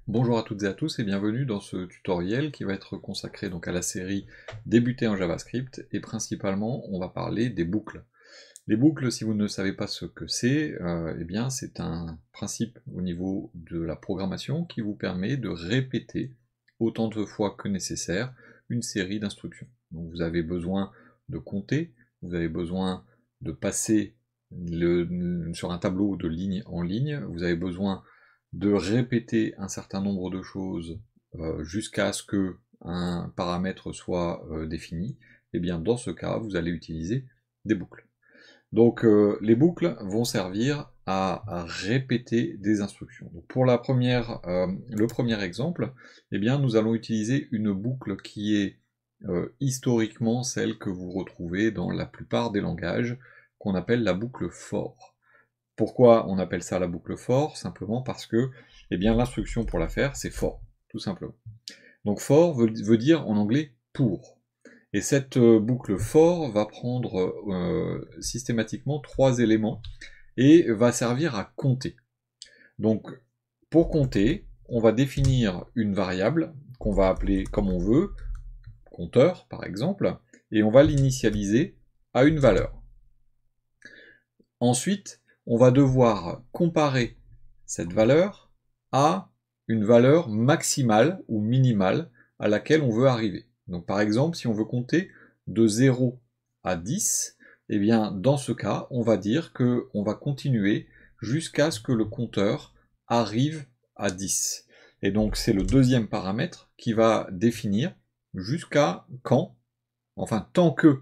Bonjour à toutes et à tous et bienvenue dans ce tutoriel qui va être consacré donc à la série Débuter en JavaScript et principalement on va parler des boucles. Les boucles, si vous ne savez pas ce que c'est, eh bien c'est un principe au niveau de la programmation qui vous permet de répéter autant de fois que nécessaire une série d'instructions. Donc vous avez besoin de compter, vous avez besoin de passer sur un tableau de ligne en ligne, vous avez besoin de répéter un certain nombre de choses jusqu'à ce que un paramètre soit défini, et bien dans ce cas, vous allez utiliser des boucles. Donc les boucles vont servir à répéter des instructions. Donc, pour le premier exemple, eh bien, nous allons utiliser une boucle qui est historiquement celle que vous retrouvez dans la plupart des langages, qu'on appelle la boucle for. Pourquoi on appelle ça la boucle for? Simplement parce que eh bien, l'instruction pour la faire, c'est for, tout simplement. Donc for veut dire en anglais pour. Et cette boucle for va prendre systématiquement 3 éléments et va servir à compter. Donc pour compter, on va définir une variable qu'on va appeler comme on veut, compteur par exemple, et on va l'initialiser à une valeur. Ensuite, on va devoir comparer cette valeur à une valeur maximale ou minimale à laquelle on veut arriver. Donc par exemple, si on veut compter de 0 à 10, eh bien dans ce cas, on va dire qu'on va continuer jusqu'à ce que le compteur arrive à 10. Et donc c'est le deuxième paramètre qui va définir jusqu'à quand, enfin tant que,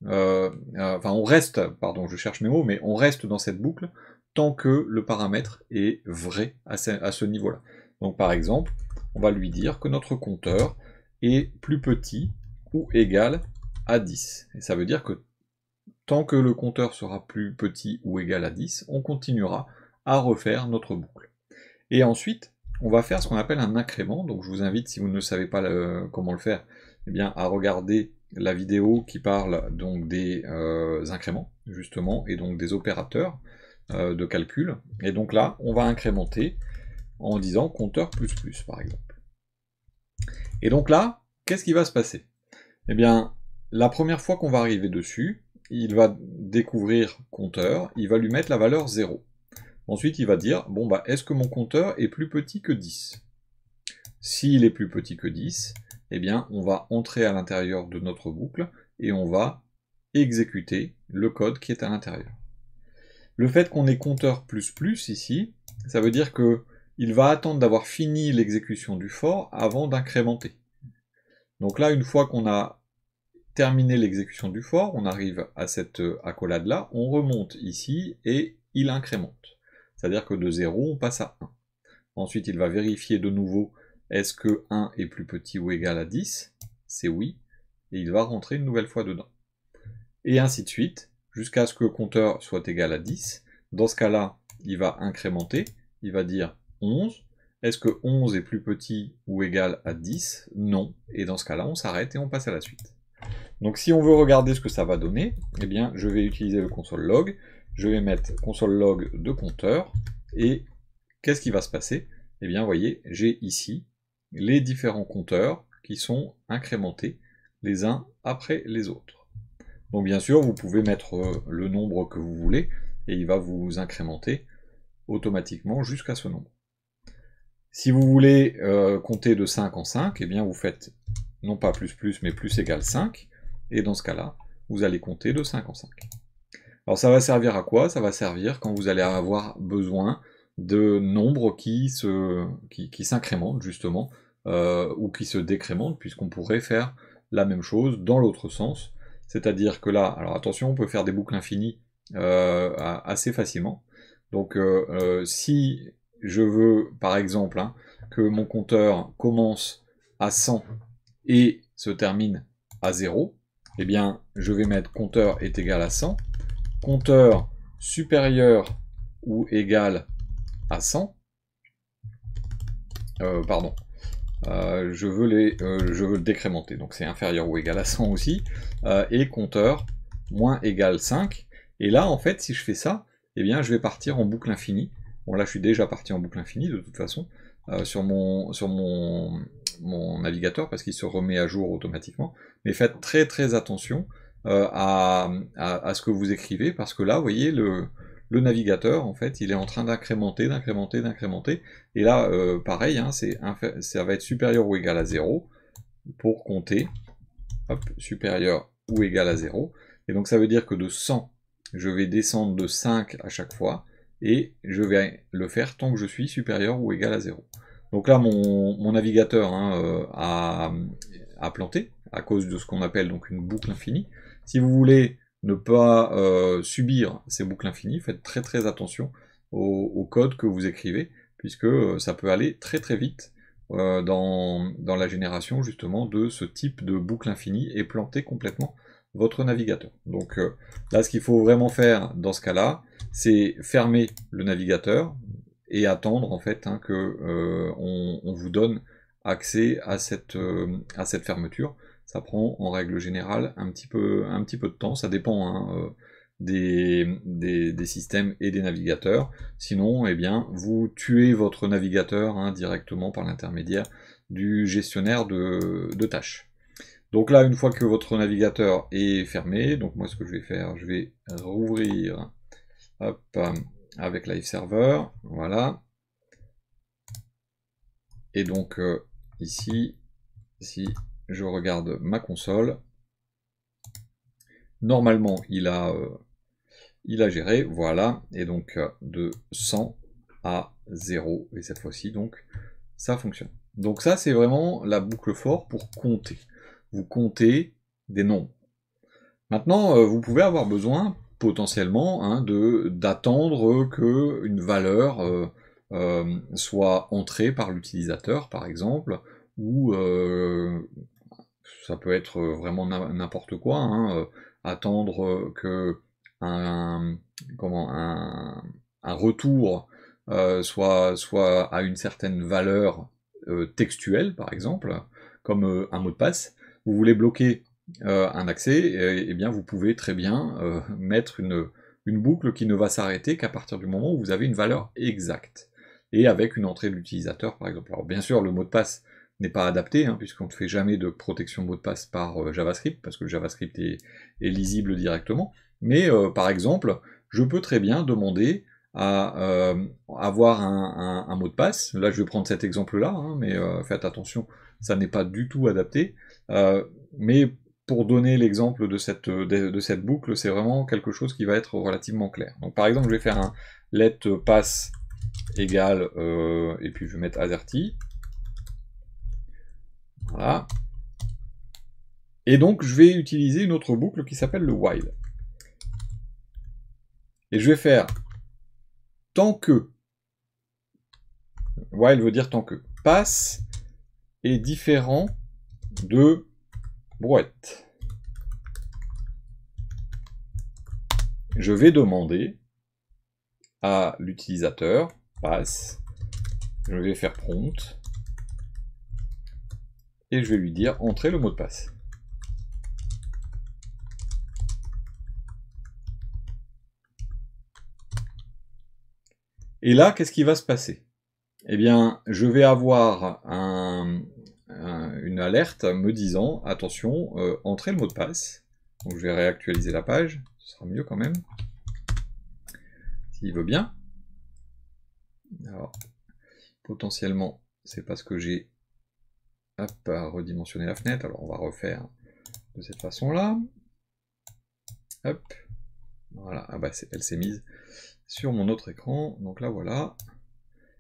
on reste, pardon, je cherche mes mots, mais on reste dans cette boucle tant que le paramètre est vrai à ce niveau-là. Donc par exemple, on va lui dire que notre compteur est plus petit ou égal à 10. Et ça veut dire que tant que le compteur sera plus petit ou égal à 10, on continuera à refaire notre boucle. Et ensuite, on va faire ce qu'on appelle un incrément. Donc je vous invite, si vous ne savez pas comment le faire, eh bien, à regarder la vidéo qui parle donc des incréments, justement, et donc des opérateurs de calcul. Et donc là, on va incrémenter en disant compteur plus plus, par exemple. Et donc là, qu'est-ce qui va se passer? Eh bien, la première fois qu'on va arriver dessus, il va découvrir compteur, il va lui mettre la valeur 0. Ensuite, il va dire, bon, bah, est-ce que mon compteur est plus petit que 10? S'il est plus petit que 10, eh bien, on va entrer à l'intérieur de notre boucle et on va exécuter le code qui est à l'intérieur. Le fait qu'on ait compteur plus plus ici, ça veut dire qu'il va attendre d'avoir fini l'exécution du for avant d'incrémenter. Donc là, une fois qu'on a terminé l'exécution du for, on arrive à cette accolade-là, on remonte ici et il incrémente. C'est-à-dire que de 0, on passe à 1. Ensuite, il va vérifier de nouveau, est-ce que 1 est plus petit ou égal à 10? C'est oui. Et il va rentrer une nouvelle fois dedans. Et ainsi de suite, jusqu'à ce que le compteur soit égal à 10. Dans ce cas-là, il va incrémenter, il va dire 11. Est-ce que 11 est plus petit ou égal à 10? Non. Et dans ce cas-là, on s'arrête et on passe à la suite. Donc si on veut regarder ce que ça va donner, eh bien je vais utiliser le console log, je vais mettre console log de compteur, et qu'est-ce qui va se passer? Eh bien vous voyez, j'ai ici les différents compteurs qui sont incrémentés les uns après les autres. Donc bien sûr, vous pouvez mettre le nombre que vous voulez, et il va vous incrémenter automatiquement jusqu'à ce nombre. Si vous voulez compter de 5 en 5, eh bien vous faites non pas plus plus, mais plus égale 5, et dans ce cas-là, vous allez compter de 5 en 5. Alors ça va servir à quoi? Ça va servir quand vous allez avoir besoin de nombres qui s'incrémentent justement, ou qui se décrémentent, puisqu'on pourrait faire la même chose dans l'autre sens. C'est-à-dire que là, alors attention, on peut faire des boucles infinies assez facilement. Donc si je veux, par exemple, que mon compteur commence à 100 et se termine à 0, eh bien, je vais mettre compteur est égal à 100, compteur supérieur ou égal à 100, je veux le décrémenter, donc c'est inférieur ou égal à 100 aussi, et compteur moins égal 5, et là, en fait, si je fais ça, eh bien, je vais partir en boucle infinie, Bon là je suis déjà parti en boucle infinie de toute façon, sur mon navigateur, parce qu'il se remet à jour automatiquement. Mais faites très très attention à ce que vous écrivez, parce que là, vous voyez, le navigateur, en fait, il est en train d'incrémenter, d'incrémenter, d'incrémenter. Et là, pareil, hein, ça va être supérieur ou égal à 0 pour compter, hop, supérieur ou égal à 0. Et donc ça veut dire que de 100, je vais descendre de 5 à chaque fois, et je vais le faire tant que je suis supérieur ou égal à 0. Donc là, mon navigateur hein, a planté, à cause de ce qu'on appelle donc une boucle infinie. Si vous voulez ne pas subir ces boucles infinies, faites très très attention au code que vous écrivez, puisque ça peut aller très très vite dans la génération justement de ce type de boucle infinie et planter complètement votre navigateur. Donc là, ce qu'il faut vraiment faire dans ce cas-là, c'est fermer le navigateur et attendre en fait hein, que on vous donne accès à cette fermeture. Ça prend en règle générale un petit peu de temps, ça dépend hein, des systèmes et des navigateurs. Sinon, eh bien, vous tuez votre navigateur hein, directement par l'intermédiaire du gestionnaire de tâches. Donc là, une fois que votre navigateur est fermé, donc moi ce que je vais faire, je vais rouvrir hop, avec Live Server, voilà. Et donc ici, si je regarde ma console, normalement il a géré, voilà, et donc de 100 à 0, et cette fois-ci donc ça fonctionne. Donc ça c'est vraiment la boucle for pour compter. Vous comptez des nombres. Maintenant, vous pouvez avoir besoin potentiellement hein, d'attendre que une valeur soit entrée par l'utilisateur, par exemple, ou ça peut être vraiment n'importe quoi, hein, attendre que un retour soit à une certaine valeur textuelle, par exemple, comme un mot de passe. Vous voulez bloquer un accès, eh bien vous pouvez très bien mettre une boucle qui ne va s'arrêter qu'à partir du moment où vous avez une valeur exacte, et avec une entrée de l'utilisateur par exemple. Alors bien sûr le mot de passe n'est pas adapté, hein, puisqu'on ne fait jamais de protection mot de passe par JavaScript, parce que le JavaScript est lisible directement, mais par exemple, je peux très bien demander à avoir un mot de passe. Là je vais prendre cet exemple-là, hein, mais faites attention, ça n'est pas du tout adapté, mais pour donner l'exemple de cette boucle, c'est vraiment quelque chose qui va être relativement clair. Donc par exemple, je vais faire un let pass égale, et puis je vais mettre AZERTY. Voilà. Et donc je vais utiliser une autre boucle qui s'appelle le while. Et je vais faire tant que. While veut dire tant que. Pass est différent de brouette. Je vais demander à l'utilisateur, pass, je vais faire prompt, et je vais lui dire entrer le mot de passe. Et là, qu'est-ce qui va se passer? Eh bien, je vais avoir une alerte me disant, attention, entrez le mot de passe. Donc je vais réactualiser la page, ce sera mieux quand même, s'il veut bien. Alors, potentiellement, c'est parce que j'ai redimensionné la fenêtre, alors on va refaire de cette façon-là. Hop, voilà, ah bah elle s'est mise sur mon autre écran, donc là voilà.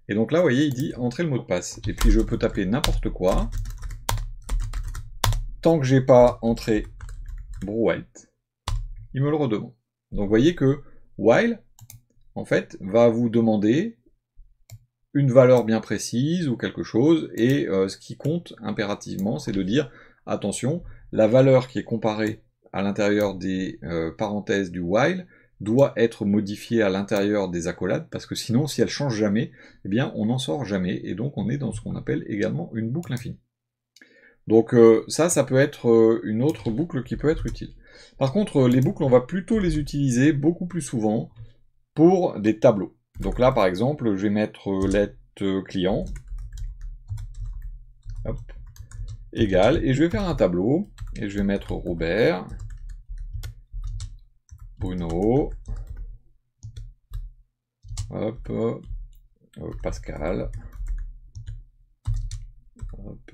Et donc là, vous voyez, il dit entrer le mot de passe. Et puis je peux taper n'importe quoi. Tant que j'ai pas entré brouette, il me le redemande. Donc vous voyez que while, en fait, va vous demander une valeur bien précise ou quelque chose, et ce qui compte impérativement, c'est de dire, attention, la valeur qui est comparée à l'intérieur des parenthèses du while doit être modifiée à l'intérieur des accolades, parce que sinon, si elle change jamais, eh bien, on n'en sort jamais, et donc on est dans ce qu'on appelle également une boucle infinie. Donc ça peut être une autre boucle qui peut être utile. Par contre, les boucles, on va plutôt les utiliser beaucoup plus souvent pour des tableaux. Donc là, par exemple, je vais mettre let client, hop, égal, et je vais faire un tableau, et je vais mettre Robert, Bruno, hop, Pascal, hop,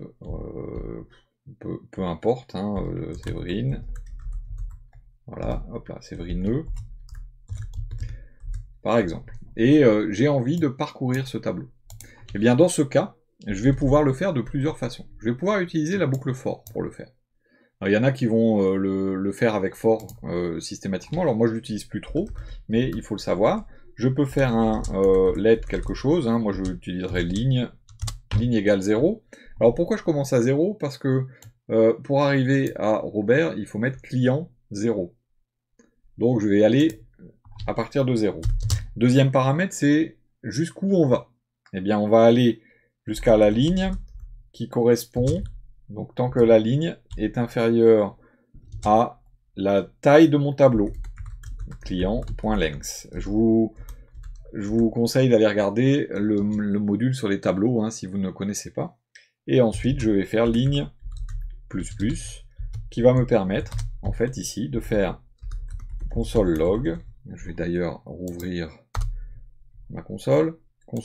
peu importe, hein, Séverine, voilà, hop là, Séverineux, par exemple. Et j'ai envie de parcourir ce tableau. Et bien dans ce cas, je vais pouvoir le faire de plusieurs façons. Je vais pouvoir utiliser la boucle for pour le faire. Il y en a qui vont le faire avec for systématiquement, alors moi je l'utilise plus trop, mais il faut le savoir. Je peux faire un let quelque chose, hein. Moi je utiliserai ligne égale 0. Alors pourquoi je commence à 0? Parce que pour arriver à Robert, il faut mettre client 0. Donc je vais aller à partir de 0. Deuxième paramètre, c'est jusqu'où on va. Eh bien on va aller jusqu'à la ligne qui correspond, donc tant que la ligne est inférieure à la taille de mon tableau. Client.length. Je vous conseille d'aller regarder le module sur les tableaux, hein, si vous ne connaissez pas. Et ensuite, je vais faire ligne plus plus, qui va me permettre, en fait, ici, de faire console log. Je vais d'ailleurs rouvrir ma console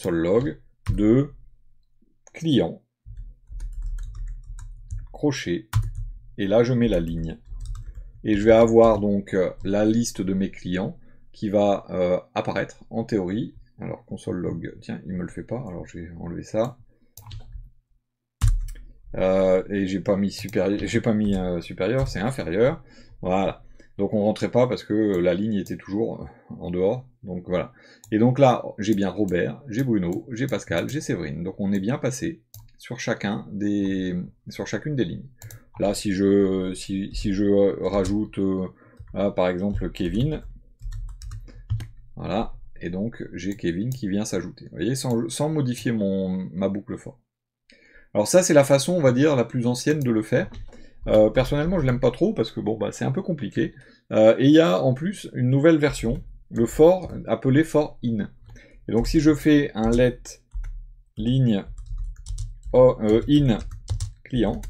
log de client, crochet, et là je mets la ligne. Et je vais avoir donc la liste de mes clients qui va apparaître en théorie. Alors console log, tiens, il me le fait pas, alors je vais enlever ça. Et j'ai pas mis supérieur, c'est inférieur. Voilà. Donc on rentrait pas parce que la ligne était toujours en dehors. Donc voilà. Et donc là, j'ai bien Robert, j'ai Bruno, j'ai Pascal, j'ai Séverine. Donc on est bien passé sur chacune des lignes. Là, si je rajoute par exemple Kevin, voilà, et donc j'ai Kevin qui vient s'ajouter. Vous voyez, sans modifier ma boucle for. Alors ça, c'est la façon, on va dire, la plus ancienne de le faire. Personnellement, je l'aime pas trop parce que bon, bah, c'est un peu compliqué. Et il y a en plus une nouvelle version, le for, appelé for in. Et donc si je fais un let ligne in client,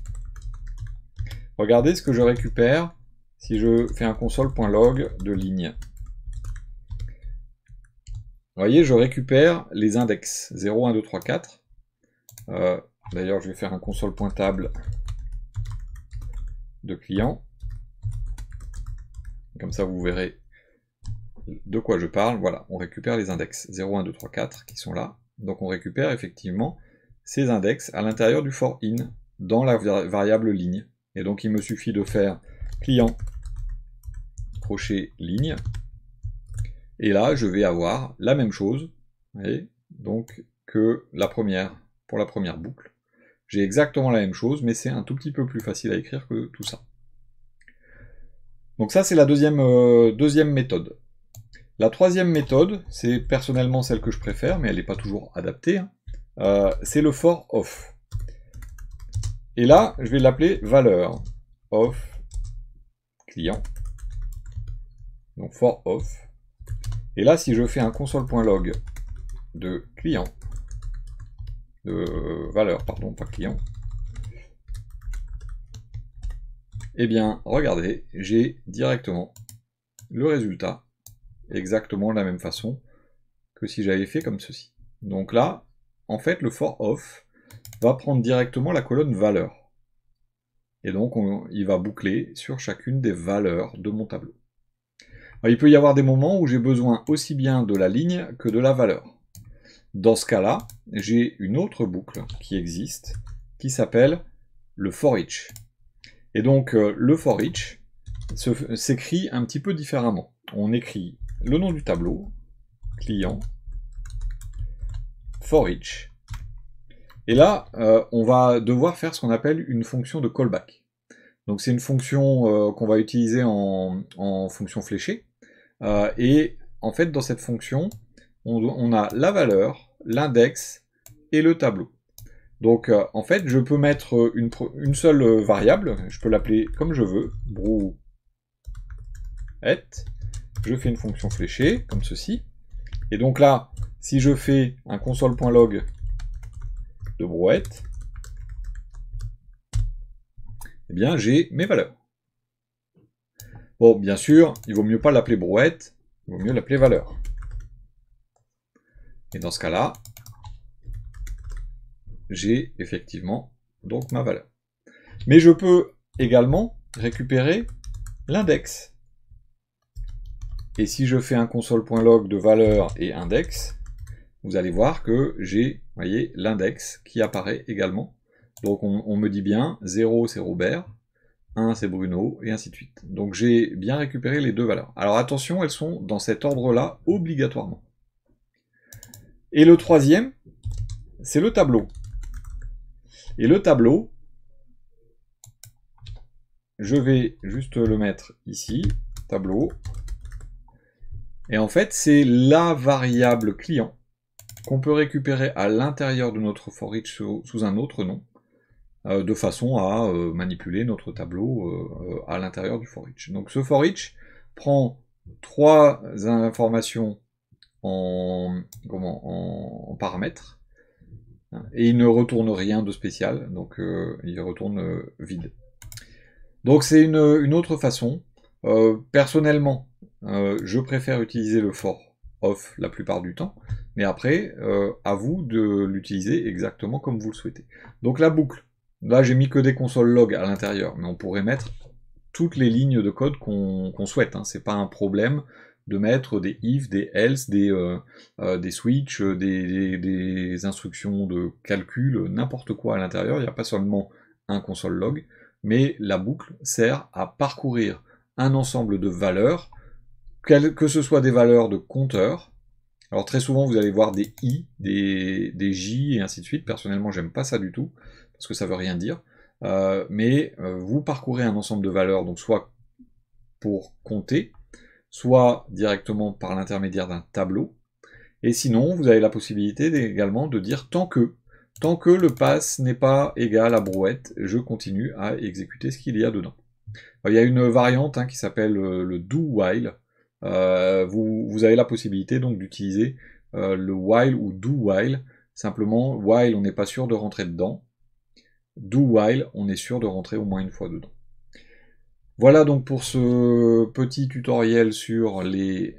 regardez ce que je récupère si je fais un console.log de ligne. Vous voyez, je récupère les index 0, 1, 2, 3, 4. D'ailleurs, je vais faire un console.table de client. Comme ça, vous verrez de quoi je parle. Voilà, on récupère les index 0, 1, 2, 3, 4 qui sont là. Donc on récupère effectivement ces index à l'intérieur du for in dans la variable ligne. Et donc il me suffit de faire client crochet ligne. Et là, je vais avoir la même chose, vous voyez, donc que pour la première boucle. J'ai exactement la même chose, mais c'est un tout petit peu plus facile à écrire que tout ça. Donc ça, c'est la deuxième méthode. La troisième méthode, c'est personnellement celle que je préfère, mais elle n'est pas toujours adaptée, hein. C'est le for off. Et là, je vais l'appeler valeur off client. Donc for off. Et là, si je fais un console.log de client, de valeur, pardon, pas client, eh bien, regardez, j'ai directement le résultat, exactement de la même façon que si j'avais fait comme ceci. Donc là, en fait, le for off va prendre directement la colonne valeur. Et donc, il va boucler sur chacune des valeurs de mon tableau. Alors, il peut y avoir des moments où j'ai besoin aussi bien de la ligne que de la valeur. Dans ce cas-là, j'ai une autre boucle qui existe, qui s'appelle le for each. Et donc, le for each s'écrit un petit peu différemment. On écrit le nom du tableau, client, for each. Et là, on va devoir faire ce qu'on appelle une fonction de callback. Donc c'est une fonction qu'on va utiliser en fonction fléchée. Et en fait, dans cette fonction, on a la valeur, l'index et le tableau. Donc en fait, je peux mettre une seule variable, je peux l'appeler comme je veux, brouet. Je fais une fonction fléchée, comme ceci. Et donc là, si je fais un console.log de brouette, eh bien j'ai mes valeurs. Bon, bien sûr, il vaut mieux pas l'appeler brouette, il vaut mieux l'appeler valeur. Et dans ce cas-là, j'ai effectivement donc ma valeur. Mais je peux également récupérer l'index. Et si je fais un console.log de valeur et index, vous allez voir que j'ai, voyez, l'index qui apparaît également. Donc on me dit bien 0 c'est Robert, 1 c'est Bruno, et ainsi de suite. Donc j'ai bien récupéré les deux valeurs. Alors attention, elles sont dans cet ordre-là obligatoirement. Et le troisième, c'est le tableau. Et le tableau, je vais juste le mettre ici, tableau. Et en fait, c'est la variable client qu'on peut récupérer à l'intérieur de notre for each sous un autre nom, de façon à manipuler notre tableau à l'intérieur du for each. Donc ce for each prend trois informations en paramètres, et il ne retourne rien de spécial, donc il retourne vide. Donc c'est une autre façon. Personnellement, je préfère utiliser le for off la plupart du temps, mais après, à vous de l'utiliser exactement comme vous le souhaitez. Donc la boucle, là j'ai mis que des consoles log à l'intérieur, mais on pourrait mettre toutes les lignes de code qu'on souhaite, hein. C'est pas un problème de mettre des if, des else, des switch, des instructions de calcul, n'importe quoi à l'intérieur. Il n'y a pas seulement un console log, mais la boucle sert à parcourir un ensemble de valeurs, que ce soit des valeurs de compteur. Alors très souvent vous allez voir des i, des j et ainsi de suite. Personnellement j'aime pas ça du tout, parce que ça veut rien dire. Mais vous parcourez un ensemble de valeurs, donc soit pour compter, soit directement par l'intermédiaire d'un tableau. Et sinon, vous avez la possibilité également de dire tant que le pass n'est pas égal à brouette, je continue à exécuter ce qu'il y a dedans. Il y a une variante qui s'appelle le do while. Vous avez la possibilité donc d'utiliser le while ou do while. Simplement, while on n'est pas sûr de rentrer dedans. Do while, on est sûr de rentrer au moins une fois dedans. Voilà donc pour ce petit tutoriel sur les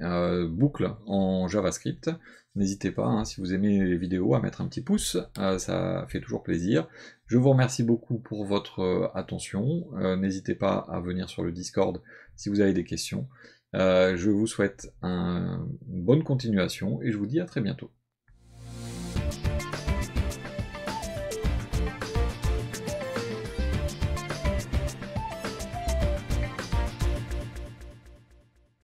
boucles en JavaScript. N'hésitez pas, si vous aimez les vidéos, à mettre un petit pouce, ça fait toujours plaisir. Je vous remercie beaucoup pour votre attention. N'hésitez pas à venir sur le Discord si vous avez des questions. Je vous souhaite une bonne continuation et je vous dis à très bientôt.